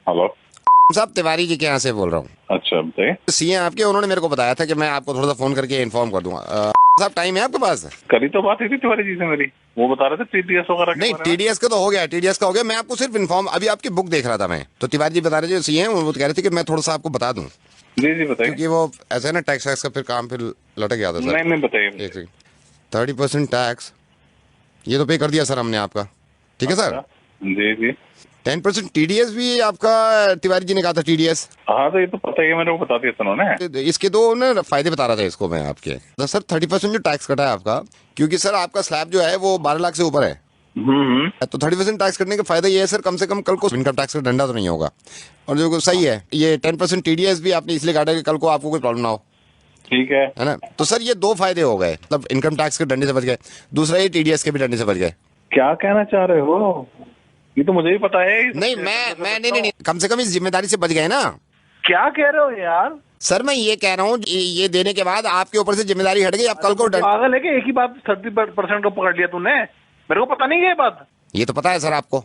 Hello साहब, तिवारी जी के यहाँ से बोल रहा हूँ। अच्छा बताइए। सीए आपके, उन्होंने मेरे को बताया था कि मैं आपको थोड़ा सा फोन करके इन्फॉर्म कर दूंगा। साहब, टाइम है आपके पास? करी तो बात ही थी तिवारी जी से मेरी, वो बता रहे थे टीडीएस वगैरह के नहीं, बारे में। टीडीएस का तो हो गया, टीडीएस का हो गया। मैं आपको सिर्फ इन्फॉर्म, अभी आपकी बुक देख रहा था मैं, तो तिवारी जी बता रहे थे सीए हैं, वो कह रहे थे कि मैं थोड़ा सा आपको बता दूं, जी जी बताइए। क्योंकि वो ऐसा है ना, टैक्स वैक्स का फिर काम फिर लटक गया था सर। नहीं नहीं बताइए। एक सेकंड। 30% टैक्स ये तो पे कर दिया सर हमने आपका, ठीक है सर। अच्छा, जी जी। 10% टीडीएस भी आपका, तिवारी जी ने कहा था टीडीएस। हाँ तो ये तो पता ही है, मेरे को बता दिया था उन्होंने। इसके दो ना फायदे बता रहा था इसको मैं आपके। तो सर 30% जो टैक्स कटा है आपका, क्योंकि सर आपका स्लैब जो है वो 12 लाख से ऊपर है, हम्म। तो 30% टैक्स कटने का फायदा ये है सर, कम से कम कल को इनकम टैक्स का डंडा तो नहीं होगा। और जो सही है, ये 10% टीडीएस भी आपने इसलिए काटा कि कल को आपको कोई प्रॉब्लम ना हो, ठीक है। है ना। तो सर ये दो फायदे हो गए, मतलब इनकम टैक्स के डंडे से बच गए, दूसरा ये टीडीएस के भी डंडे से बच गए। क्या कहना चाह रहे हो? ये तो मुझे भी पता है। नहीं, मैं नहीं, कम से कम इस जिम्मेदारी से बच गए ना। क्या कह रहे हो यार? सर मैं ये कह रहा हूँ, ये देने के बाद आपके ऊपर से जिम्मेदारी हट गई, आप कल को पागल है कि एक ही बात 30% को पकड़ लिया तूने? मेरे को पता नहीं है ये बात। ये तो पता है सर आपको।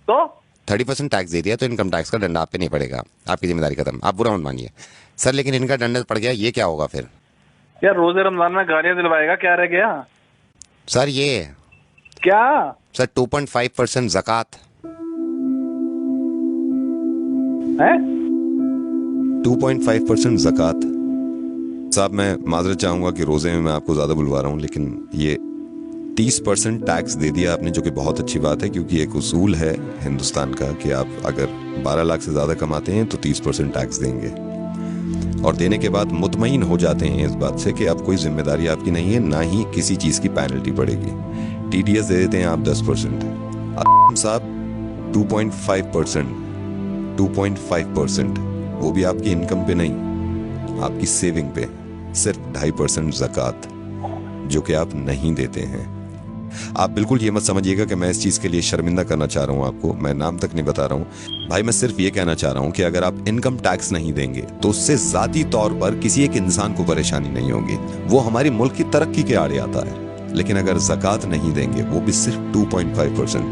तो 30% टैक्स दे दिया तो इनकम टैक्स का डंडा आप पे नहीं पड़ेगा, आपकी जिम्मेदारी खत्म, आप बुरा मत मानिए सर। लेकिन इनका डंडा पड़ गया, ये क्या होगा फिर? यार रोजे रमजान में गालियां दिलवाएगा, क्या रह गया? सर ये क्या? सर 2.5% ज़कात। है 2.5% ज़कात। साहब मैं माजरत चाहूंगा कि रोजे में मैं आपको ज्यादा बुलवा रहा हूँ, लेकिन ये 30% टैक्स दे दिया आपने, जो कि बहुत अच्छी बात है, क्योंकि एक उसूल है हिंदुस्तान का कि आप अगर 12 लाख से ज्यादा कमाते हैं तो 30% टैक्स देंगे, और देने के बाद मुतमईन हो जाते हैं इस बात से कि अब कोई जिम्मेदारी आपकी नहीं है, ना ही किसी चीज की पेनल्टी पड़ेगी। टीडीएस दे देते हैं आप 10%, साहब 2.5%, वो भी आपकी इनकम पे नहीं, आपकी सेविंग पे, सिर्फ 2.5% ज़कात, जो कि आप नहीं देते हैं। आप बिल्कुल ये मत समझिएगा कि मैं इस चीज़ के लिए शर्मिंदा करना चाह रहा हूँ आपको, मैं नाम तक नहीं बता रहा हूँ भाई। मैं सिर्फ ये कहना चाह रहा हूँ कि अगर आप इनकम टैक्स नहीं देंगे तो उससे ज़ाती तौर पर किसी एक इंसान को परेशानी नहीं होगी, वो हमारी मुल्क की तरक्की के आड़े आता है। लेकिन अगर ज़कात नहीं देंगे, वो भी सिर्फ 2.5%,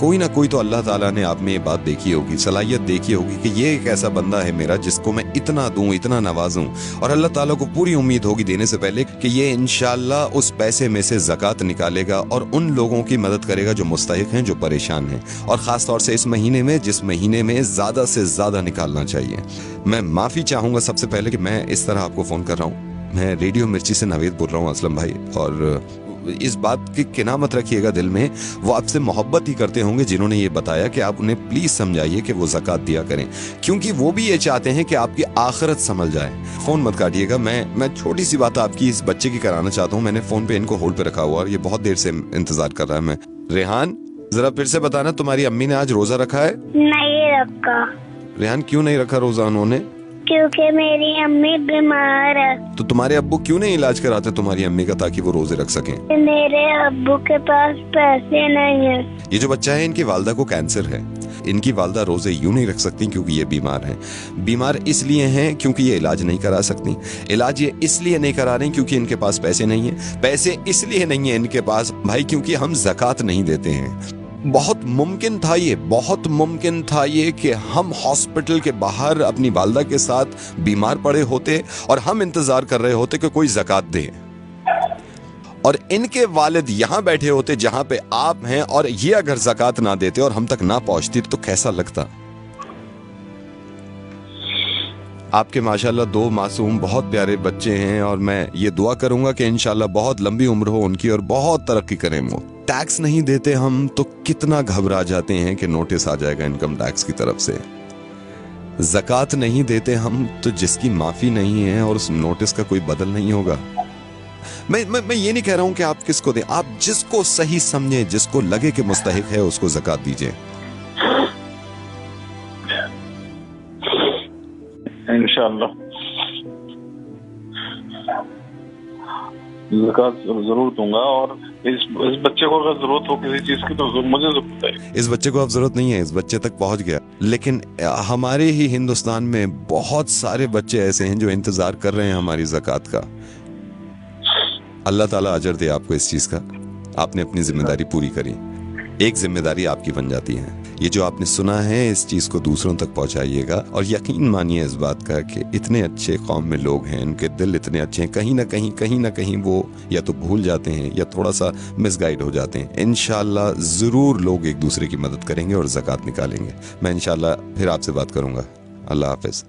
कोई ना कोई तो अल्लाह ताला ने आप में ये बात देखी होगी, सलाहियत देखी होगी कि ये एक ऐसा बंदा है मेरा जिसको मैं इतना दूं, इतना नवाजूं, और अल्लाह ताला को पूरी उम्मीद होगी देने से पहले कि ये इंशाल्लाह उस पैसे में से ज़कात निकालेगा और उन लोगों की मदद करेगा जो मुस्तहिक हैं, जो परेशान हैं, और ख़ास तौर से इस महीने में, जिस महीने में ज़्यादा से ज़्यादा निकालना चाहिए। मैं माफ़ी चाहूँगा सबसे पहले कि मैं इस तरह आपको फ़ोन कर रहा हूँ। मैं रेडियो मिर्ची से नवेद बोल रहा हूँ असलम भाई, और इस बात की किना मत रखिएगा दिल में, वो आपसे मोहब्बत ही करते होंगे जिन्होंने ये बताया कि आप उन्हें प्लीज समझाइए कि वो ज़कात दिया करें, क्योंकि वो भी ये चाहते हैं कि आपकी आखिरत संभल जाए। फोन मत काटिएगा, मैं छोटी सी बात आपकी इस बच्चे की कराना चाहता हूँ। मैंने फोन पे इनको होल्ड पे रखा हुआ और ये बहुत देर से इंतजार कर रहा है। मैं रेहान, जरा फिर से बताना, तुम्हारी अम्मी ने आज रोजा रखा है? नहीं रखा। रेहान क्यों नहीं रखा रोजा उन्होंने? क्योंकि मेरी अम्मी बीमार है। तो तुम्हारे अब्बू क्यों नहीं इलाज कराते तुम्हारी अम्मी का, ताकि वो रोजे रख सकें? मेरे अब्बू के पास पैसे नहीं है। ये जो बच्चा है, इनकी वालदा को कैंसर है। इनकी वालदा रोजे यूं नहीं रख सकती क्योंकि ये बीमार हैं। बीमार इसलिए हैं क्योंकि ये इलाज नहीं करा सकती। इलाज ये इसलिए नहीं करा रही क्योंकि इनके पास पैसे नहीं है। पैसे इसलिए नहीं है इनके पास भाई क्योंकि हम ज़कात नहीं देते हैं। बहुत मुमकिन था ये कि हम हॉस्पिटल के बाहर अपनी वालदा के साथ बीमार पड़े होते और हम इंतजार कर रहे होते कि कोई ज़कात दे, और इनके वालिद यहाँ बैठे होते जहां पे आप हैं, और ये अगर ज़कात ना देते और हम तक ना पहुंचती तो कैसा लगता? आपके माशाल्लाह 2 मासूम बहुत प्यारे बच्चे हैं, और मैं ये दुआ करूंगा कि इंशाल्लाह बहुत लंबी उम्र हो उनकी और बहुत तरक्की करें वो। टैक्स नहीं देते हम तो कितना घबरा जाते हैं कि नोटिस आ जाएगा इनकम टैक्स की तरफ से। ज़कात नहीं देते हम तो जिसकी माफी नहीं है और उस नोटिस का कोई बदल नहीं होगा। मैं ये नहीं कह रहा हूं कि आप किसको दें, आप जिसको सही समझे, जिसको लगे कि मुस्तहिक है, उसको ज़कात दीजिए। इंशाल्लाह ज़कात जरूर दूंगा, और इस बच्चे को अगर जरूरत हो किसी चीज की तो मुझे जरूरत है। इस बच्चे को अब जरूरत नहीं है, इस बच्चे तक पहुंच गया, लेकिन हमारे ही हिंदुस्तान में बहुत सारे बच्चे ऐसे हैं जो इंतजार कर रहे हैं हमारी ज़कात का। अल्लाह ताला अजर दे आपको इस चीज का, आपने अपनी जिम्मेदारी पूरी करी। एक जिम्मेदारी आपकी बन जाती है, ये जो आपने सुना है इस चीज़ को दूसरों तक पहुंचाइएगा और यकीन मानिए इस बात का कि इतने अच्छे कौम में लोग हैं, उनके दिल इतने अच्छे हैं, कहीं ना कहीं वो या तो भूल जाते हैं या थोड़ा सा मिसगाइड हो जाते हैं। इंशाल्लाह ज़रूर लोग एक दूसरे की मदद करेंगे और ज़कात निकालेंगे। मैं इंशाल्लाह फिर आपसे बात करूँगा। अल्लाह हाफिज़।